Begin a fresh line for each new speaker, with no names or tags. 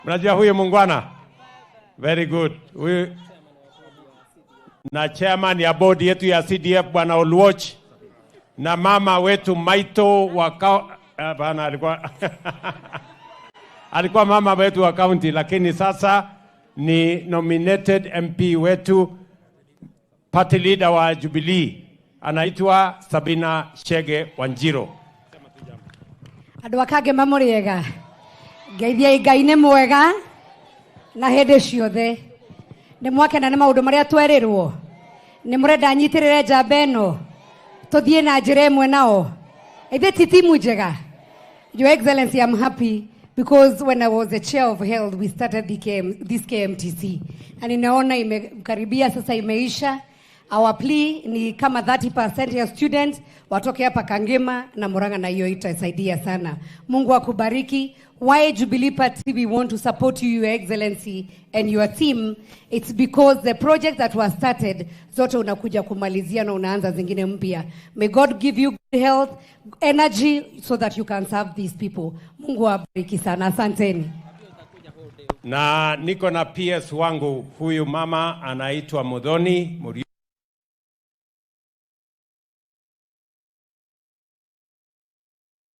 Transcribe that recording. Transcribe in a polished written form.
Mnajua huyo mungwana? Very good. Huyu na chairman ya board yetu ya CDF Bwana Oluoch, na mama wetu Maito bana alikuwa alikuwa mama wetu wa county, lakini sasa ni nominated MP wetu, party leader wa Jubilee, anaitwa Sabina Chege Wanjiro.
Andũ akage mamuriega ngeithia Ngai nĩ mwega na hĩndĩ ciothe. Nĩ mwakena nĩ maũndũ marĩa twerirwo, nĩ mũrenda nyitirĩre njamba ĩno tũthiĩ na njĩra ĩmwe nao. Ithe ti timu njega. Your Excellency, I'm happy because when I was the chair of health we started this KMTC and ninaona imekaribia sasa imeisha. Our plea ni kama 30% ya students watoke hapa Kangema na Murang'a, na hiyo itasaidia sana. Mungu akubariki. Why Jubilee Party we want to support you, Your Excellency, and your team? It's because the project that was started zote unakuja kumalizia na unaanza zingine mpya. May God give you good health, energy so that you can serve these people. Mungu awabariki sana. Asanteni.
Na niko na PS wangu, huyu mama anaitwa Mudhoni Muri.